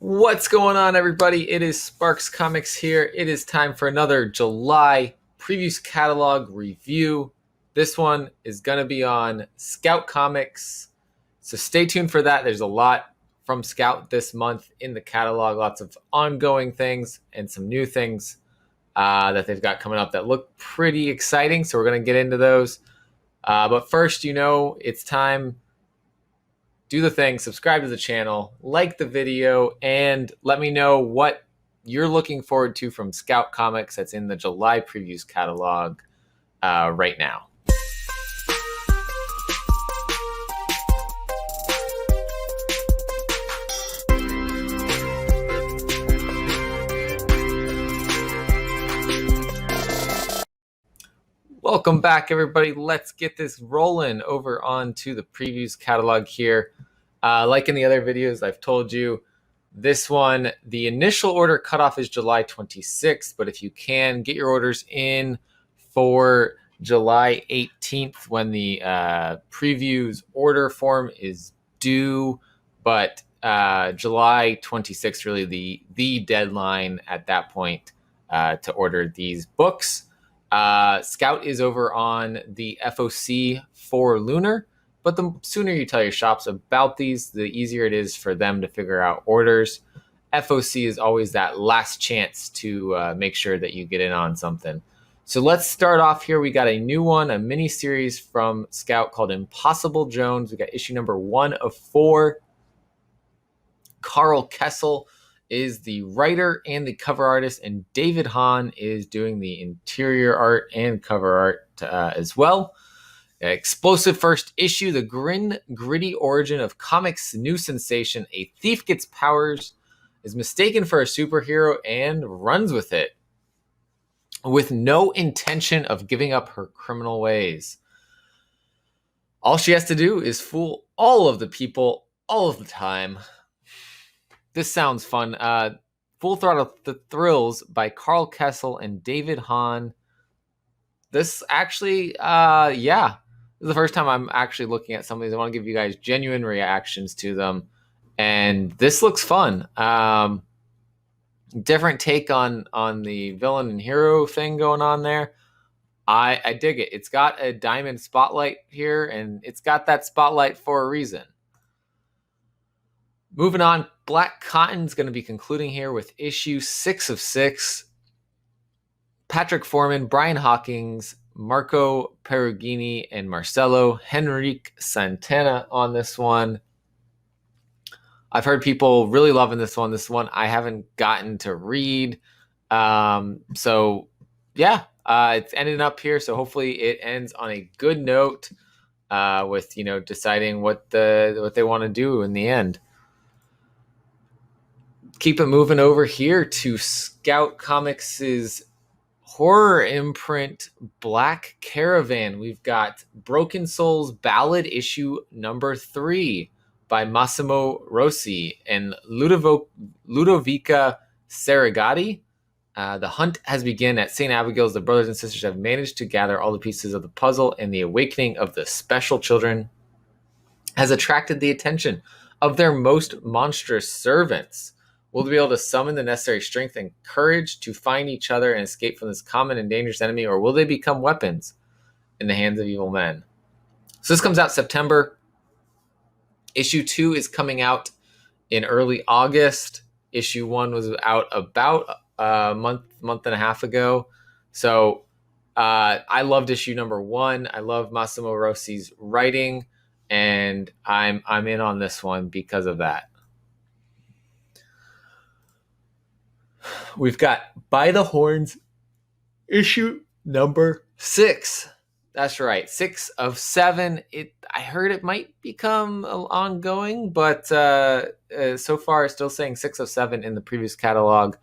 What's going on, everybody? It is Sparks Comics here. It is time for another July previews catalog review. This one is going to be on Scout Comics, so stay tuned for that. There's a lot from Scout this month in the catalog, lots of ongoing things and some new things that they've got coming up that look pretty exciting, so we're going to get into those. But first, it's time. Do the thing, subscribe to the channel, like the video, and let me know what you're looking forward to from Scout Comics that's in the July previews catalog right now. Welcome back, everybody. Let's get this rolling over onto the previews catalog here. Like in the other videos, I've told you, this one, the initial order cutoff is July 26th, but if you can, get your orders in for July 18th when the previews order form is due. But July 26th, really the deadline at that point to order these books. Scout is over on the FOC for Lunar, but the sooner you tell your shops about these, the easier it is for them to figure out orders. FOC is always that last chance to make sure that you get in on something. So let's start off here. We got a new one, a mini series from Scout called Impossible Jones. We got issue number 1 of 4. Carl Kessel is the writer and the cover artist, and David Hahn is doing the interior art and cover art as well. Explosive first issue, the gritty origin of comics' new sensation. A thief gets powers, is mistaken for a superhero, and runs with it, with no intention of giving up her criminal ways. All she has to do is fool all of the people all of the time. This sounds fun. Full Throttle Thrills by Carl Kessel and David Hahn. This actually, this is the first time I'm actually looking at some of these. I want to give you guys genuine reactions to them. And this looks fun. Different take on the villain and hero thing going on there. I dig it. It's got a diamond spotlight here, and it's got that spotlight for a reason. Moving on, Black Cotton's going to be concluding here with issue 6 of 6. Patrick Foreman, Brian Hawkins, Marco Perugini, and Marcelo Henrique Santana on this one. I've heard people really loving this one. This one I haven't gotten to read. It's ended up here, so hopefully it ends on a good note with deciding what they want to do in the end. Keep it moving over here to Scout Comics' horror imprint Black Caravan. We've got Broken Souls Ballad issue number 3 by Massimo Rossi and Ludovica Serragati. The hunt has begun at St. Abigail's. The brothers and sisters have managed to gather all the pieces of the puzzle, and the awakening of the special children has attracted the attention of their most monstrous servants. Will they be able to summon the necessary strength and courage to find each other and escape from this common and dangerous enemy, or will they become weapons in the hands of evil men? So this comes out September. Issue 2 is coming out in early August. Issue 1 was out about a month and a half ago. So I loved issue number 1. I love Massimo Rossi's writing, and I'm in on this one because of that. We've got By the Horns, issue number 6. That's right, 6 of 7. I heard it might become ongoing, but so far it's still saying 6 of 7 in the previous catalog.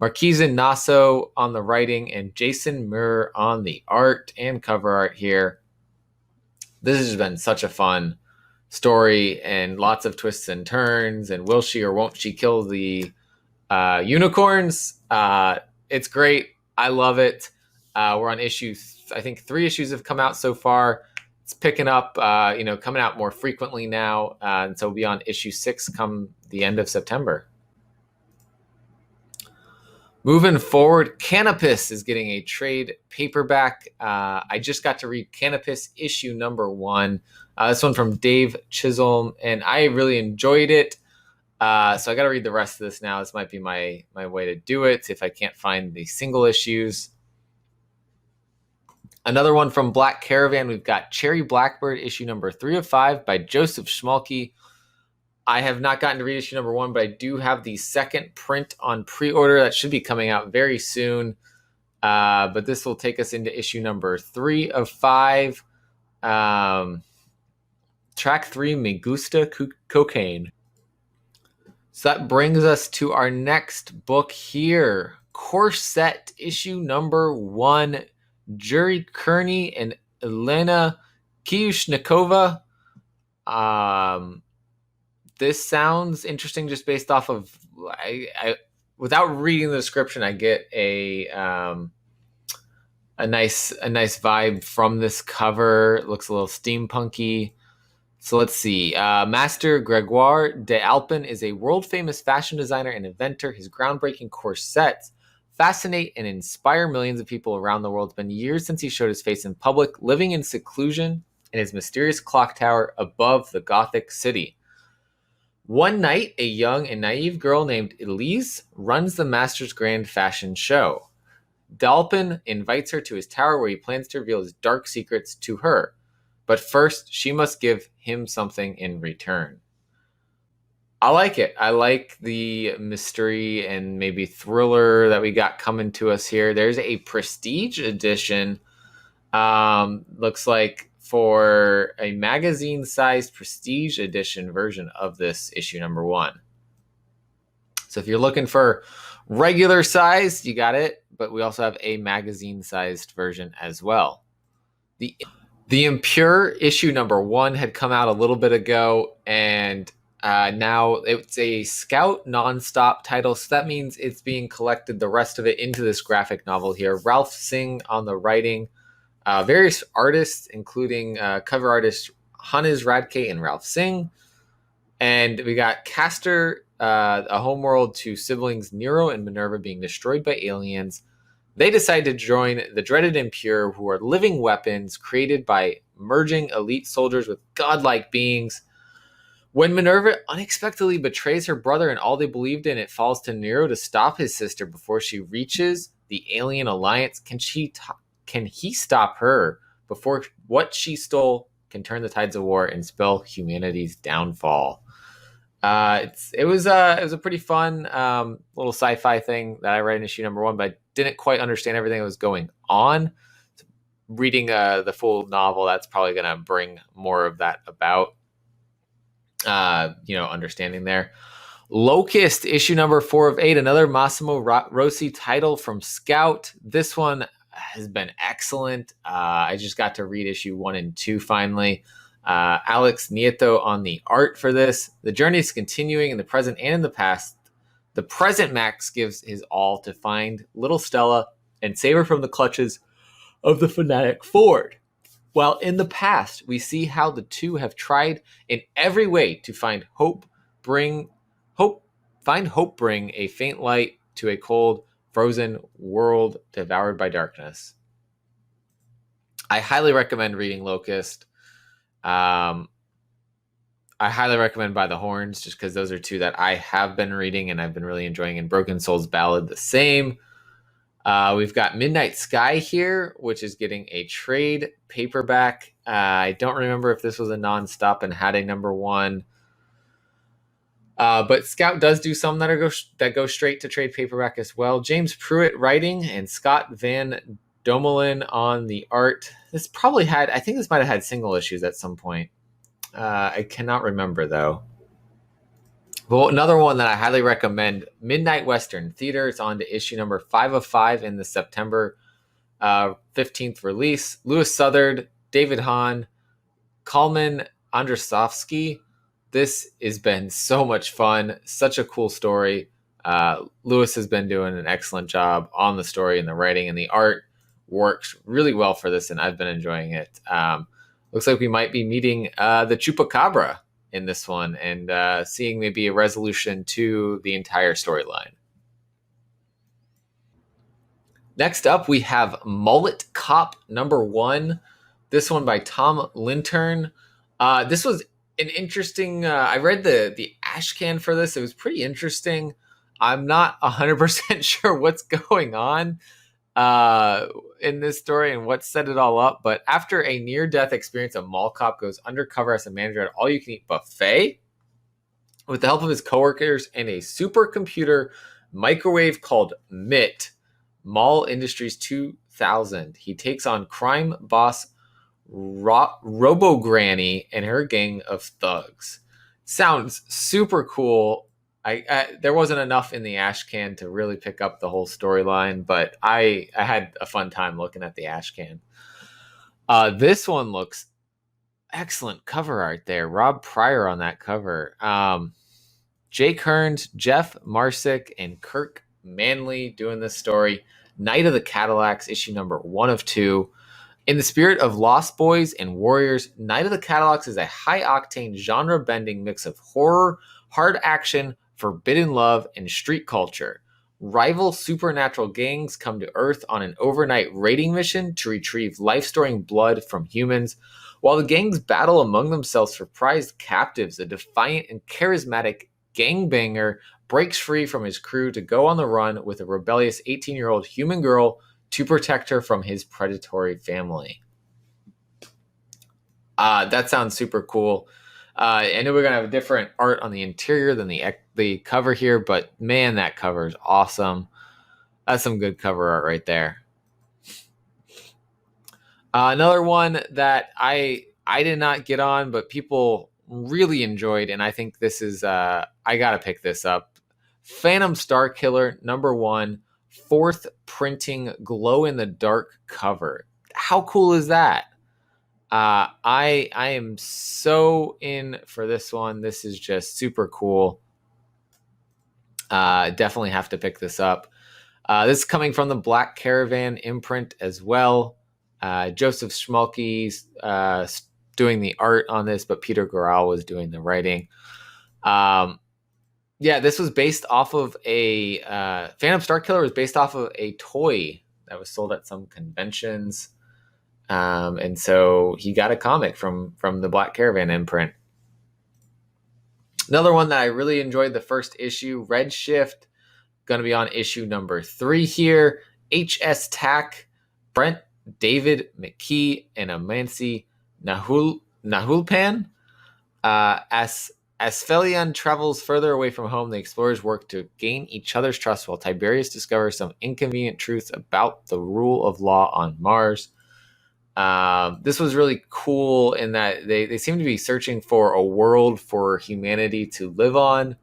Marquise Nasso on the writing and Jason Muir on the art and cover art here. This has been such a fun story and lots of twists and turns, and will she or won't she kill the unicorns? It's great. I love it. We're on issue, I think 3 issues have come out so far. It's picking up, coming out more frequently now. And so we'll be on issue 6 come the end of September. Moving forward, Canopus is getting a trade paperback. I just got to read Canopus issue number 1. This one from Dave Chisholm, and I really enjoyed it. So I got to read the rest of this now. This might be my way to do it if I can't find the single issues. Another one from Black Caravan. We've got Cherry Blackbird issue number 3 of 5 by Joseph Schmalke. I have not gotten to read issue number 1, but I do have the second print on pre-order that should be coming out very soon. But this will take us into issue number 3 of 5. Track 3, Me Gusta Cocaine. So that brings us to our next book here. Corset issue number 1. Juri Kearney and Elena Kiyushnikova. This sounds interesting just based off of I without reading the description, I get a nice vibe from this cover. It looks a little steampunky. So let's see. Master Gregoire de Alpin is a world-famous fashion designer and inventor. His groundbreaking corsets fascinate and inspire millions of people around the world. It's been years since he showed his face in public, living in seclusion in his mysterious clock tower above the Gothic city. One night, a young and naive girl named Elise runs the master's grand fashion show. Dalpin invites her to his tower where he plans to reveal his dark secrets to her. But first, she must give him something in return. I like it. I like the mystery and maybe thriller that we got coming to us here. There's a prestige edition. Looks like for a magazine-sized prestige edition version of this issue number 1. So if you're looking for regular size, you got it. But we also have a magazine-sized version as well. The Impure issue number 1 had come out a little bit ago, and now it's a Scout nonstop title, so that means it's being collected, the rest of it, into this graphic novel here. Ralph Singh on the writing, various artists, including cover artists Hannes Radke and Ralph Singh, and we got Castor, a homeworld to siblings Nero and Minerva being destroyed by aliens. They decide to join the dreaded Impure, who are living weapons created by merging elite soldiers with godlike beings. When Minerva unexpectedly betrays her brother and all they believed in, it falls to Nero to stop his sister before she reaches the alien alliance. Can he stop her before what she stole can turn the tides of war and spell humanity's downfall? It was a pretty fun little sci-fi thing that I read in issue number 1, but I didn't quite understand everything that was going on. Reading the full novel, that's probably going to bring more of that about. Understanding there. Locust issue number 4 of 8, another Massimo Rossi title from Scout. This one has been excellent. I just got to read issue 1 and 2 finally. Alex Nieto on the art for this. The journey is continuing in the present and in the past. The present Max gives his all to find little Stella and save her from the clutches of the fanatic Ford. While in the past, we see how the two have tried in every way to find bring a faint light to a cold, frozen world devoured by darkness. I highly recommend reading Locust. I highly recommend By the Horns, just because those are two that I have been reading and I've been really enjoying. And Broken Souls Ballad, the same. We've got Midnight Sky here, which is getting a trade paperback. I don't remember if this was a nonstop and had a number 1. But Scout does do some that go straight to trade paperback as well. James Pruitt writing and Scott Van Domelen on the art. I think this might have had single issues at some point. I cannot remember though. Well, another one that I highly recommend, Midnight Western Theater. It's on to issue number 5 of 5 in the September 15th release. Lewis Southard, David Hahn, Kalman Andrzejowski. This has been so much fun. Such a cool story. Lewis has been doing an excellent job on the story and the writing, and the art works really well for this, and I've been enjoying it. Looks like we might be meeting the Chupacabra in this one and seeing maybe a resolution to the entire storyline. Next up, we have Mullet Cop #1. This one by Tom Lintern. This was an interesting. I read the ash can for this. It was pretty interesting. I'm not 100% sure what's going on in this story and what set it all up. But after a near-death experience, a mall cop goes undercover as a manager at all-you-can-eat buffet. With the help of his coworkers and a supercomputer microwave called MIT, Mall Industries 2000, he takes on crime boss Robo Granny and her gang of thugs. Sounds super cool. There wasn't enough in the ash can to really pick up the whole storyline, but I had a fun time looking at the ash can. This one looks excellent cover art there. Rob Pryor on that cover. Jake Hearns, Jeff Marsick, and Kirk Manley doing this story. Night of the Cadillacs, issue #1 of 2. In the spirit of Lost Boys and Warriors, Night of the Cadillacs is a high-octane, genre-bending mix of horror, hard action, forbidden love, and street culture. Rival supernatural gangs come to Earth on an overnight raiding mission to retrieve life-storing blood from humans. While the gangs battle among themselves for prized captives, a defiant and charismatic gangbanger breaks free from his crew to go on the run with a rebellious 18-year-old human girl to protect her from his predatory family. That sounds super cool. I know we're going to have different art on the interior than the cover here, but man, that cover is awesome. That's some good cover art right there. Another one that I did not get on, but people really enjoyed, and I think this is I gotta pick this up. Phantom Starkiller #1, 4th printing glow in the dark cover. How cool is that? I am so in for this one. This is just super cool. Definitely have to pick this up. This is coming from the Black Caravan imprint as well. Joseph Schmalke's doing the art on this, but Peter Goral was doing the writing. This was based off of a Phantom Starkiller was based off of a toy that was sold at some conventions, and so he got a comic from the Black Caravan imprint. Another one that I really enjoyed the first issue, Redshift, going to be on issue #3 here. HS Tack, Brent David McKee, and Amansi Nahulpan. As Felion travels further away from home, the explorers work to gain each other's trust while Tiberius discovers some inconvenient truths about the rule of law on Mars. This was really cool in that they seem to be searching for a world for humanity to live on,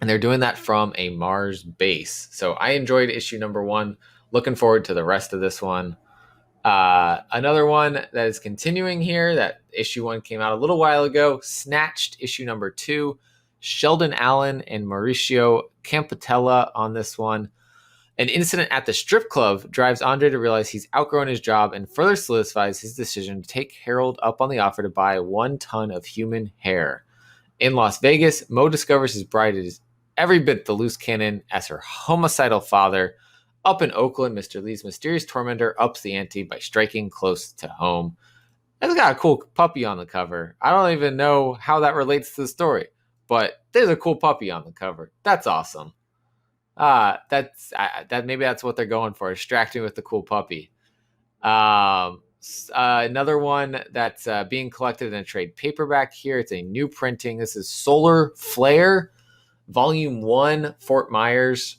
and they're doing that from a Mars base. So I enjoyed issue #1. Looking forward to the rest of this one. Another one that is continuing here, that issue 1 came out a little while ago, Snatched, issue #2. Sheldon Allen and Mauricio Campatella on this one. An incident at the strip club drives Andre to realize he's outgrown his job and further solidifies his decision to take Harold up on the offer to buy 1 ton of human hair. In Las Vegas, Mo discovers his bride is every bit the loose cannon as her homicidal father. Up in Oakland, Mr. Lee's mysterious tormentor ups the ante by striking close to home. It's got a cool puppy on the cover. I don't even know how that relates to the story, but there's a cool puppy on the cover. That's awesome. Maybe that's what they're going for, distracting with the cool puppy. Another one that's being collected in a trade paperback here. It's a new printing. This is Solar Flare, Volume 1, Fort Myers.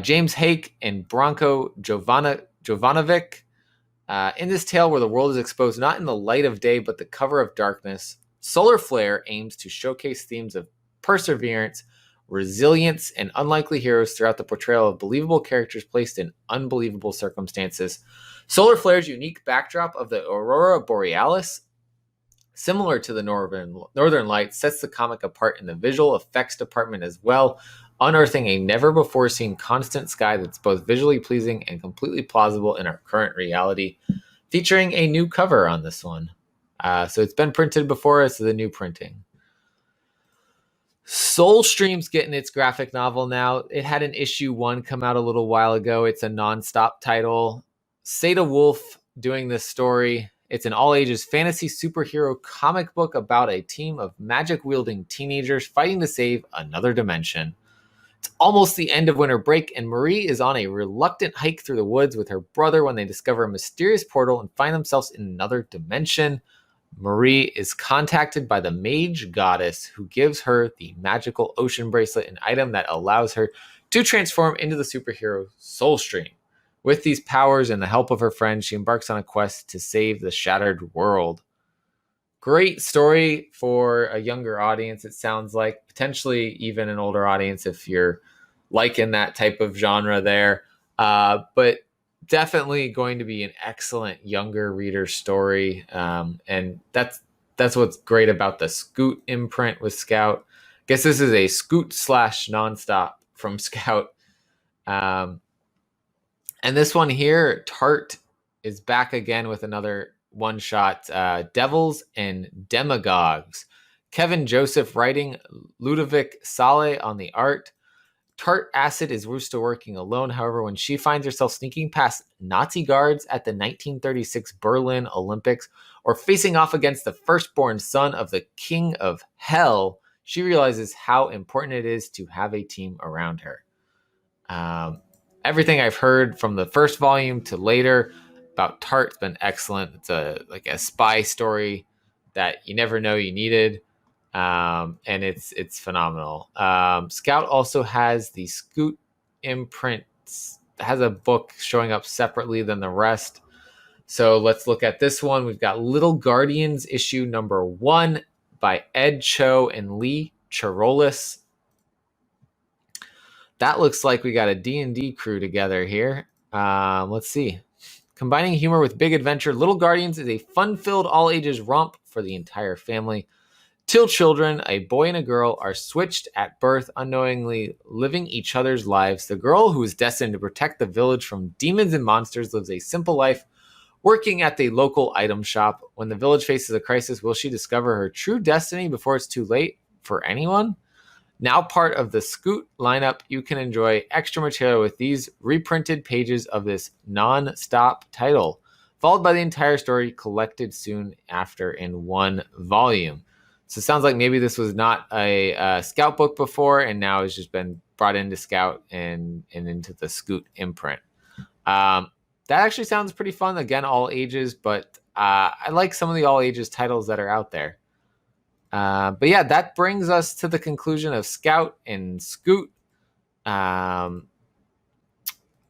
James Hake and Branko Jovanovic. In this tale where the world is exposed not in the light of day but the cover of darkness, Solar Flare aims to showcase themes of perseverance, resilience, and unlikely heroes throughout the portrayal of believable characters placed in unbelievable circumstances. Solar Flare's unique backdrop of the Aurora Borealis, similar to the Northern Lights, sets the comic apart in the visual effects department as well, unearthing a never-before-seen constant sky that's both visually pleasing and completely plausible in our current reality, featuring a new cover on this one. So it's been printed before, it's the new printing. Soulstream's getting its graphic novel now. It had an issue 1 come out a little while ago. It's a nonstop title. Seda Wolf doing this story. It's an all-ages fantasy superhero comic book about a team of magic-wielding teenagers fighting to save another dimension. It's almost the end of winter break, and Marie is on a reluctant hike through the woods with her brother when they discover a mysterious portal and find themselves in another dimension. Marie is contacted by the mage goddess, who gives her the magical ocean bracelet, an item that allows her to transform into the superhero Soulstream. With these powers and the help of her friends, she embarks on a quest to save the shattered world. Great story for a younger audience, it sounds like. Potentially even an older audience if you're liking that type of genre there. But definitely going to be an excellent younger reader story. And that's what's great about the Scoot imprint with Scout. I guess this is a Scoot / nonstop from Scout. And this one here, Tart, is back again with another one-shot, Devils and Demagogues. Kevin Joseph writing, Ludovic Saleh on the art. Tart Acid is used to working alone. However, when she finds herself sneaking past Nazi guards at the 1936 Berlin Olympics or facing off against the firstborn son of the King of Hell, she realizes how important it is to have a team around her. Everything I've heard from the first volume to later about Tart's been excellent. It's like a spy story that you never know you needed. And it's phenomenal. Scout also has the Scoot imprint, has a book showing up separately than the rest. So let's look at this one. We've got Little Guardians issue number 1 by Ed Cho and Lee Charolis. That looks like we got a D&D crew together here. Let's see. Combining humor with big adventure, Little Guardians is a fun-filled all-ages romp for the entire family. Till children, a boy and a girl, are switched at birth, unknowingly living each other's lives. The girl, who is destined to protect the village from demons and monsters, lives a simple life, working at the local item shop. When the village faces a crisis, will she discover her true destiny before it's too late for anyone? Now part of the Scoot lineup, you can enjoy extra material with these reprinted pages of this non-stop title, followed by the entire story collected soon after in one volume. So it sounds like maybe this was not a Scout book before, and now has just been brought into Scout and into the Scoot imprint. That actually sounds pretty fun. Again, all ages, but I like some of the all ages titles that are out there. But yeah, that brings us to the conclusion of Scout and Scoot. I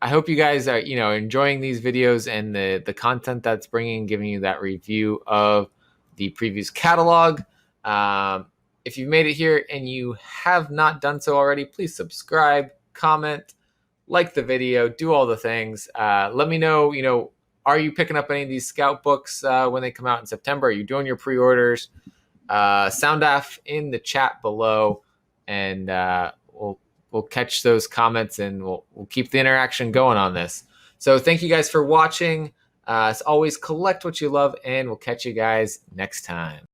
hope you guys are, enjoying these videos and the content that's giving you that review of the previous catalog. If you've made it here and you have not done so already, please subscribe, comment, like the video, do all the things. Let me know, are you picking up any of these Scout books when they come out in September? Are you doing your pre-orders? Sound off in the chat below, and we'll catch those comments, and we'll keep the interaction going on this. So thank you guys for watching. As always, collect what you love, and we'll catch you guys next time.